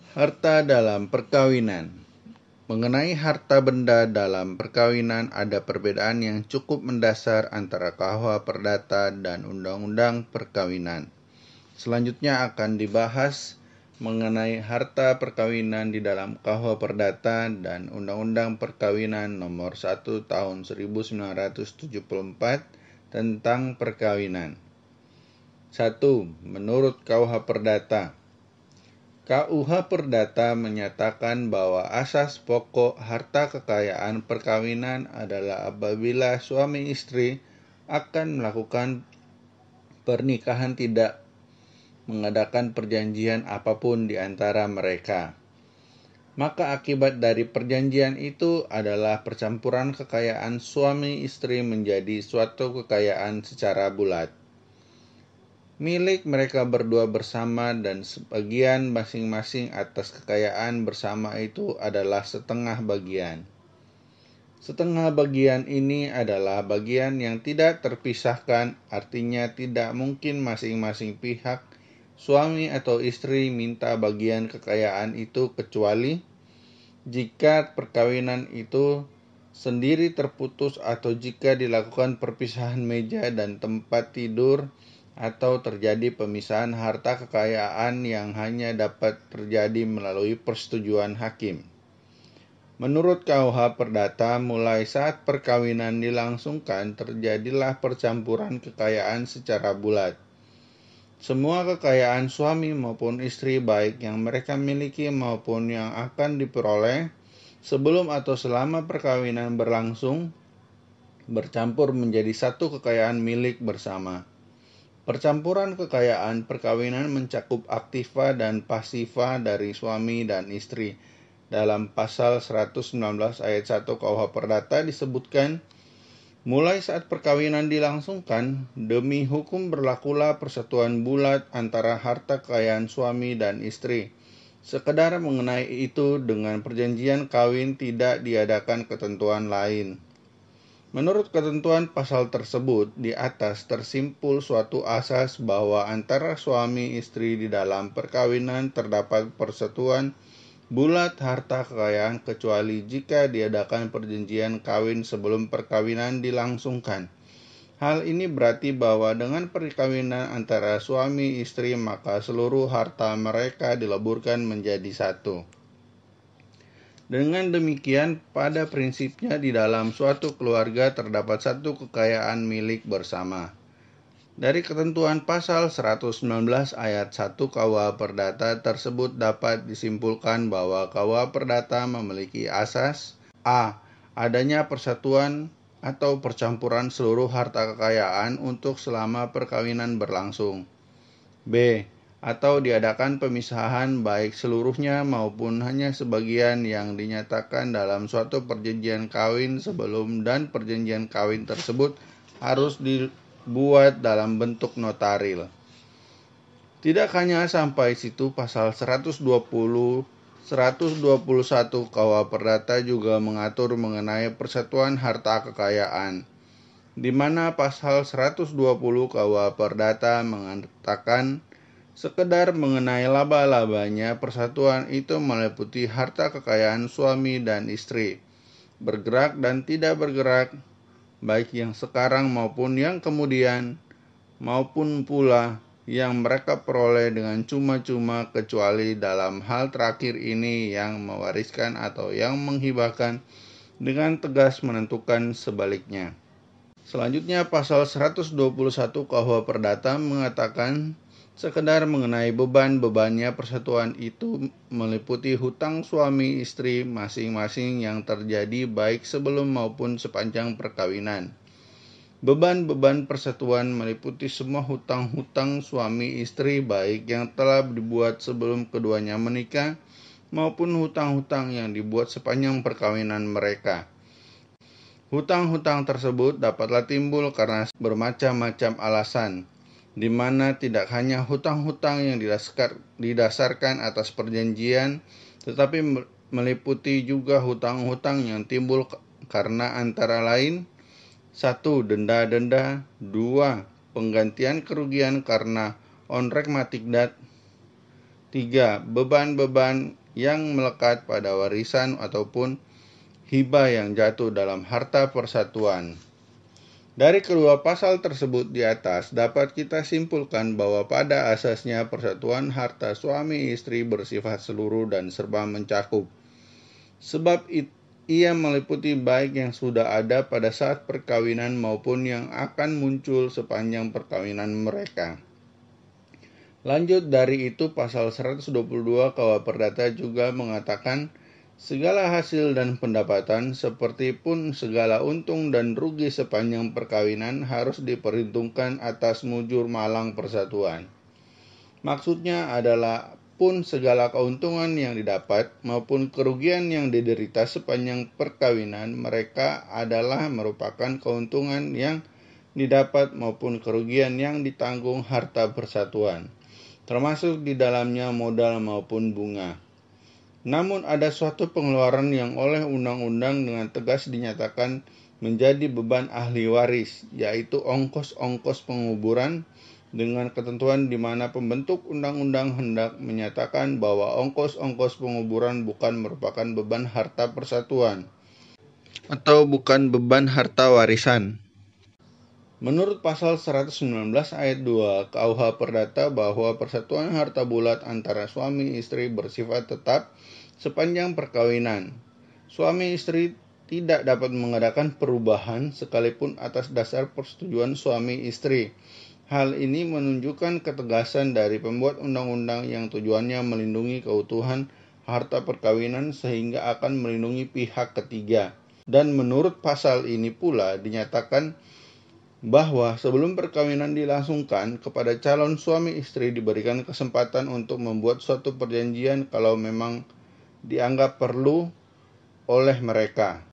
Harta dalam perkawinan. Mengenai harta benda dalam perkawinan, ada perbedaan yang cukup mendasar antara KUH Perdata dan Undang-Undang Perkawinan. Selanjutnya akan dibahas mengenai harta perkawinan di dalam KUH Perdata dan Undang-Undang Perkawinan Nomor 1 Tahun 1974 tentang perkawinan. 1. Menurut KUH Perdata, KUH Perdata menyatakan bahwa asas pokok harta kekayaan perkawinan adalah apabila suami istri akan melakukan pernikahan tidak mengadakan perjanjian apapun di antara mereka. Maka akibat dari perjanjian itu adalah percampuran kekayaan suami istri menjadi suatu kekayaan secara bulat, milik mereka berdua bersama, dan sebagian masing-masing atas kekayaan bersama itu adalah setengah bagian. Setengah bagian ini adalah bagian yang tidak terpisahkan, artinya tidak mungkin masing-masing pihak, suami atau istri, minta bagian kekayaan itu kecuali jika perkawinan itu sendiri terputus atau jika dilakukan perpisahan meja dan tempat tidur, atau terjadi pemisahan harta kekayaan yang hanya dapat terjadi melalui persetujuan hakim. Menurut KUH Perdata, mulai saat perkawinan dilangsungkan, terjadilah percampuran kekayaan secara bulat. Semua kekayaan suami maupun istri, baik yang mereka miliki maupun yang akan diperoleh sebelum atau selama perkawinan berlangsung, bercampur menjadi satu kekayaan milik bersama. Percampuran kekayaan perkawinan mencakup aktiva dan pasiva dari suami dan istri. Dalam pasal 119 ayat 1 KUH Perdata disebutkan, mulai saat perkawinan dilangsungkan, demi hukum berlakulah persatuan bulat antara harta kekayaan suami dan istri. Sekedar mengenai itu, dengan perjanjian kawin tidak diadakan ketentuan lain. Menurut ketentuan pasal tersebut, di atas tersimpul suatu asas bahwa antara suami istri di dalam perkawinan terdapat persatuan bulat harta kekayaan kecuali jika diadakan perjanjian kawin sebelum perkawinan dilangsungkan. Hal ini berarti bahwa dengan perkawinan antara suami istri, maka seluruh harta mereka dileburkan menjadi satu. Dengan demikian, pada prinsipnya di dalam suatu keluarga terdapat satu kekayaan milik bersama. Dari ketentuan pasal 119 ayat 1 KUH Perdata tersebut dapat disimpulkan bahwa KUH Perdata memiliki asas A. Adanya persatuan atau percampuran seluruh harta kekayaan untuk selama perkawinan berlangsung. B. Atau diadakan pemisahan baik seluruhnya maupun hanya sebagian yang dinyatakan dalam suatu perjanjian kawin sebelum, dan perjanjian kawin tersebut harus dibuat dalam bentuk notaril. Tidak hanya sampai situ, pasal 120 121 KUH Perdata juga mengatur mengenai persatuan harta kekayaan, di mana pasal 120 KUH Perdata mengatakan sekedar mengenai laba-labanya, persatuan itu meliputi harta kekayaan suami dan istri, bergerak dan tidak bergerak, baik yang sekarang maupun yang kemudian, maupun pula yang mereka peroleh dengan cuma-cuma, kecuali dalam hal terakhir ini yang mewariskan atau yang menghibahkan, dengan tegas menentukan sebaliknya. Selanjutnya, pasal 121 KUH Perdata mengatakan sekedar mengenai beban-bebannya, persatuan itu meliputi hutang suami istri masing-masing yang terjadi baik sebelum maupun sepanjang perkawinan. Beban-beban persatuan meliputi semua hutang-hutang suami istri, baik yang telah dibuat sebelum keduanya menikah maupun hutang-hutang yang dibuat sepanjang perkawinan mereka. Hutang-hutang tersebut dapatlah timbul karena bermacam-macam alasan, di mana tidak hanya hutang-hutang yang didasarkan atas perjanjian, tetapi meliputi juga hutang-hutang yang timbul karena antara lain 1. Denda-denda, 2. Penggantian kerugian karena onrek matikdat, 3. Beban-beban yang melekat pada warisan ataupun hibah yang jatuh dalam harta persatuan. Dari kedua pasal tersebut di atas dapat kita simpulkan bahwa pada asasnya persatuan harta suami istri bersifat seluruh dan serba mencakup. Sebab ia meliputi baik yang sudah ada pada saat perkawinan maupun yang akan muncul sepanjang perkawinan mereka. Lanjut dari itu, pasal 122 KUH Perdata juga mengatakan segala hasil dan pendapatan seperti pun segala untung dan rugi sepanjang perkawinan harus diperhitungkan atas mujur malang persatuan. Maksudnya adalah pun segala keuntungan yang didapat maupun kerugian yang diderita sepanjang perkawinan mereka adalah merupakan keuntungan yang didapat maupun kerugian yang ditanggung harta persatuan, termasuk di dalamnya modal maupun bunga. Namun ada suatu pengeluaran yang oleh undang-undang dengan tegas dinyatakan menjadi beban ahli waris, yaitu ongkos-ongkos penguburan, dengan ketentuan di mana pembentuk undang-undang hendak menyatakan bahwa ongkos-ongkos penguburan bukan merupakan beban harta persatuan atau bukan beban harta warisan. Menurut pasal 119 ayat 2 KUH Perdata bahwa persatuan harta bulat antara suami istri bersifat tetap sepanjang perkawinan. Suami istri tidak dapat mengadakan perubahan sekalipun atas dasar persetujuan suami istri. Hal ini menunjukkan ketegasan dari pembuat undang-undang yang tujuannya melindungi keutuhan harta perkawinan sehingga akan melindungi pihak ketiga. Dan menurut pasal ini pula dinyatakan bahwa sebelum perkawinan dilangsungkan, kepada calon suami istri diberikan kesempatan untuk membuat suatu perjanjian kalau memang dianggap perlu oleh mereka.